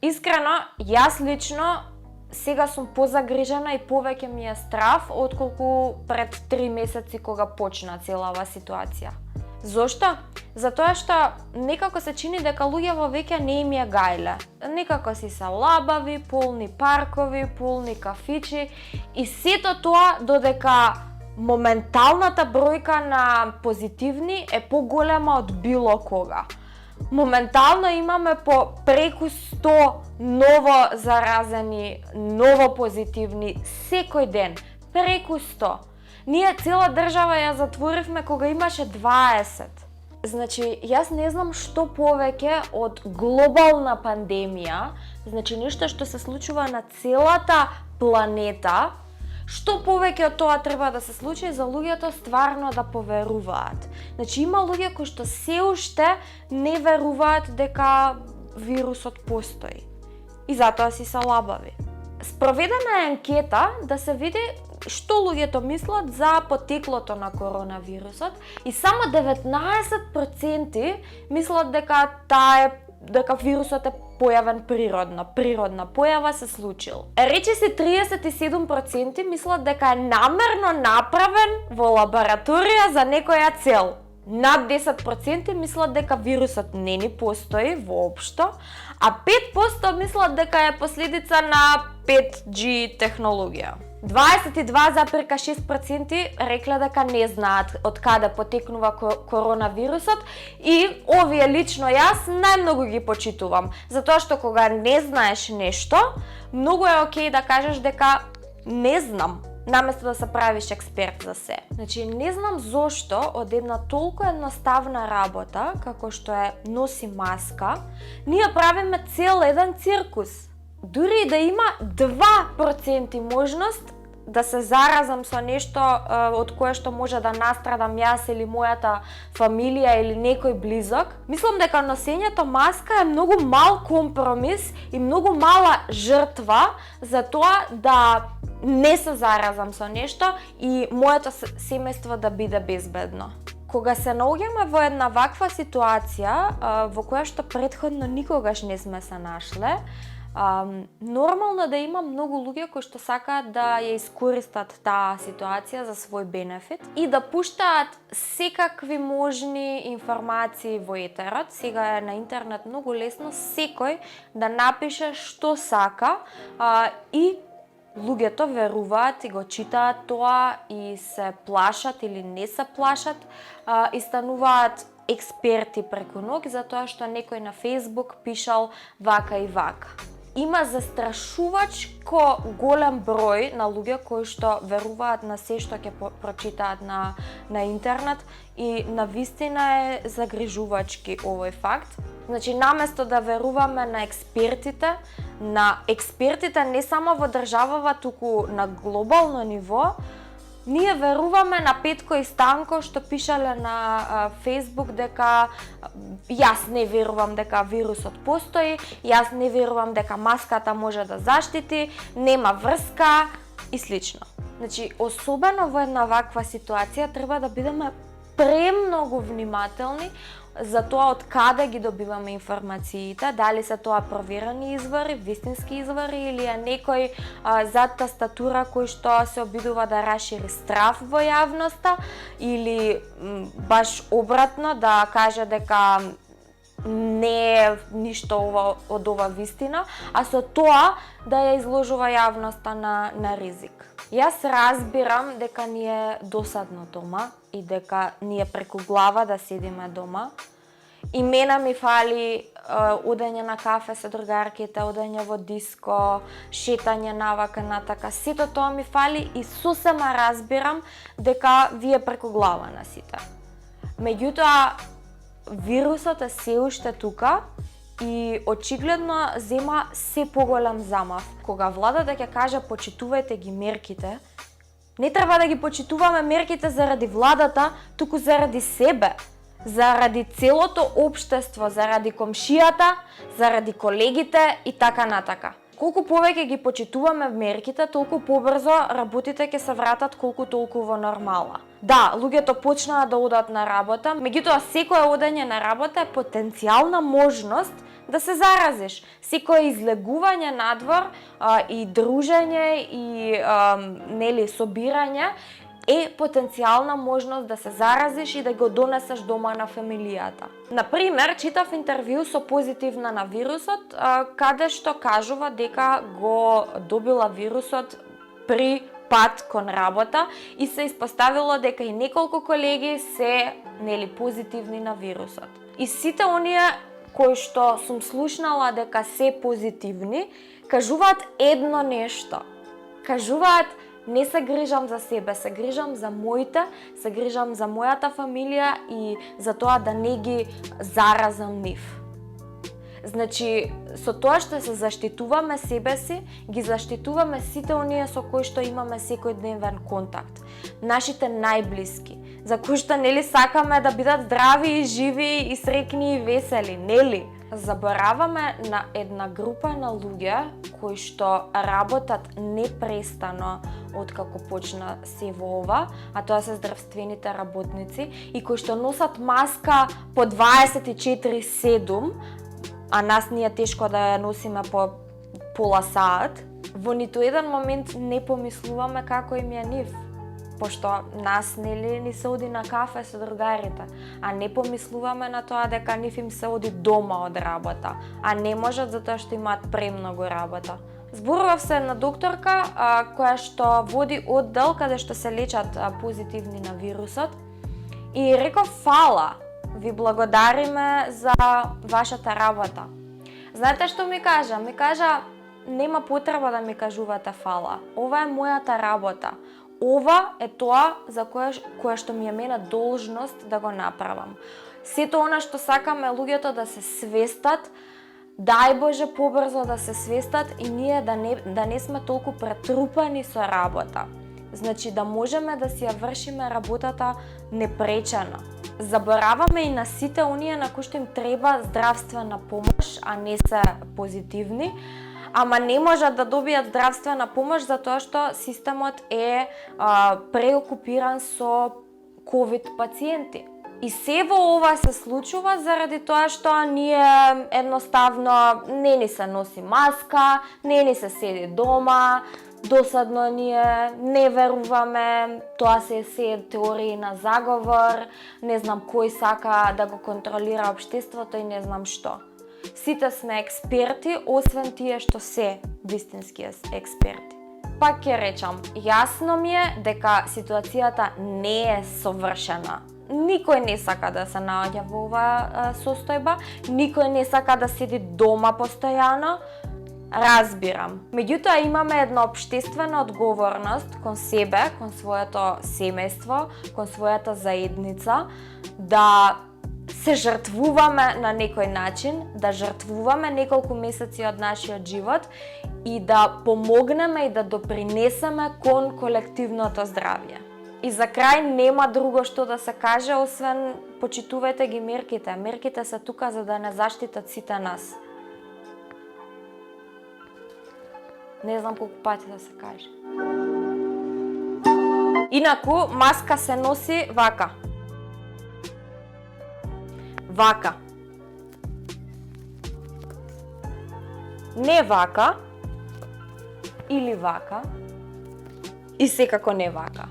Искрено, јас лично сега сум позагрижена и повеќе ми е страв отколку пред 3 месеци кога почна цела оваа ситуација. Зошто? Затоа што некако се чини дека луѓето веќе не им е гајле. Некако си се лабави, полни паркови, полни кафичи и сето тоа додека моменталната бројка на позитивни е поголема од било кога. Моментално имаме по преку 100 ново заразени, ново позитивни секој ден, преку 100. Ние цела држава ја затворивме кога имаше 20. Значи, јас не знам што повеќе од глобална пандемија, значи нешто што се случува на целата планета, што повеќе од тоа треба да се случи за луѓето стварно да поверуваат. Значи, има луѓе кои што се уште не веруваат дека вирусот постои. И затоа си се лабави. Спроведена е анкета да се види што луѓето мислат за потеклото на коронавирусот и само 19% мислат дека вирусот е појавен природна појава се случил. Речиси 37% мислат дека е намерно направен во лабораторија за некоја цел. Над 10% мислат дека вирусот не ни постои воопшто, а 5% мислат дека е последица на 5G технологија. 22,6% рекле дека не знаат од каде потекнува коронавирусот и овие лично јас најмногу ги почитувам, затоа што кога не знаеш нешто, многу е окей да кажеш дека не знам, наместо да се правиш експерт за се. Значи, не знам зошто од една толку едноставна работа, како што е носи маска, ние правиме цел еден циркус. Дури да има 2% можност да се заразам со нешто од кое што може да настрадам јас или мојата фамилија или некој близок, мислам дека носењето маска е многу мал компромис и многу мала жртва за тоа да не се заразам со нешто и моето семејство да биде безбедно. Кога се наоѓаме во една ваква ситуација во која што претходно никогаш не сме се нашле, нормално да има многу луѓе кои што сакаат да ја искористат таа ситуација за свој бенефит и да пуштаат секакви можни информации во етерот. Сега е на интернет многу лесно секој да напише што сака и луѓето веруваат и го читаат тоа и се плашат или не се плашат и стануваат експерти преку ноќ затоа што некој на Facebook пишал вака и вака. Има застрашувачко голем број на луѓе кои што веруваат на се што ќе прочитаат на интернет и навистина е загрижувачки овој факт. Значи, наместо да веруваме на експертите не само во државава, туку на глобално ниво, ние веруваме на Петко и Станко што пишале на Facebook дека јас не верувам дека вирусот постои, јас не верувам дека маската може да заштити, нема врска и слично. Значи, особено во една ваква ситуација треба да бидеме премногу внимателни за тоа од каде ги добиваме информациите, дали се тоа проверени извори, вистински извори или е некој зад тастатура кој што се обидува да расшири страв во јавноста или баш обратно да каже дека не е ништо од ова вистина, а со тоа да ја изложува јавноста на ризик. Јас разбирам дека ни е досадно дома и дека ни е преку глава да седиме дома. И мене ми фали одење на кафе со другарките, одење во диско, шетање навака натака. Сето тоа ми фали и сосема разбирам дека ви е преку глава на сите. Меѓутоа, вирусот е се уште тука и очигледно зема се поголем замав. Кога владата ќе каже почитувајте ги мерките, не треба да ги почитуваме мерките заради владата, туку заради себе, заради целото општество, заради комшијата, заради колегите и така натака. Колку повеќе ги почитуваме мерките, толку побрзо работите ќе се вратат колку толку во нормала. Да, луѓето почнаа да одат на работа, меѓутоа секое одење на работа е потенцијална можност да се заразиш. Секое излегување надвор и дружење и нели собирање е потенцијална можност да се заразиш и да го донесеш дома на фамилијата. Например, читав интервју со позитивна на вирусот, каде што кажува дека го добила вирусот при пат кон работа и се испоставило дека и неколку колеги се нели позитивни на вирусот. И сите оние кои што сум слушнала дека се позитивни, кажуваат едно нешто. Кажуваат: не се грижам за себе, се грижам за моите, се грижам за мојата фамилија и за тоа да не ги заразам нив. Значи, со тоа што се заштитуваме себе си, ги заштитуваме сите оние со кои што имаме секојдневен контакт. Нашите најблиски, за кои што нели сакаме да бидат здрави и живи и среќни и весели, нели? Забораваме на една група на луѓе кои што работат непрестано откако почна се во ова, а тоа се здравствените работници и кои што носат маска по 24/7, а нас ни е тешко да ја носиме по пола саат. Во ниту еден момент не помислуваме како им е нив, пошто нас нели ни се оди на кафе со другарите, а не помислуваме на тоа дека нив им се оди дома од работа, а не можат затоа што имаат премногу работа. Зборував се една докторка која што води оддел каде што се лечат позитивни на вирусот и реков: фала, ви благодариме за вашата работа. Знаете што ми кажа? Ми кажа: нема потреба да ми кажувате фала. Ова е мојата работа. Ова е тоа за кое што ми е мене должност да го направам. Сето она што сакаме луѓето да се свестат, дај Боже побрзо да се свестат и ние да не сме толку претрупани со работа. Значи да можеме да си ја вршиме работата непречено. Забораваме и на сите оние на кои што им треба здравствена помош, а не се позитивни, ама не можат да добијат здравствена помош затоа што системот е преокупиран со ковид пациенти. И се во ова се случува заради тоа што ние едноставно не ни се носи маска, не ни се седи дома, досадно ние не веруваме, тоа се теории на заговор, не знам кој сака да го контролира општеството и не знам што. Сите сме експерти, освен тие што се вистински експерти. Пак ќе речам, јасно ми е дека ситуацијата не е совршена. Никој не сака да се наоѓа во оваа состојба, никој не сака да седи дома постојано. Разбирам. Меѓутоа имаме една општествена одговорност кон себе, кон своето семејство, кон својата заедница, да се жртвуваме на некој начин, да жртвуваме неколку месеци од нашиот живот и да помогнеме и да допринесеме кон колективното здравје. И за крај нема друго што да се каже, освен почитувајте ги мерките. Мерките се тука за да не заштитат сите нас. Не знам колку пати да се каже. Инаку, маска се носи вака. Вака. Не вака. Или вака. И секако не вака.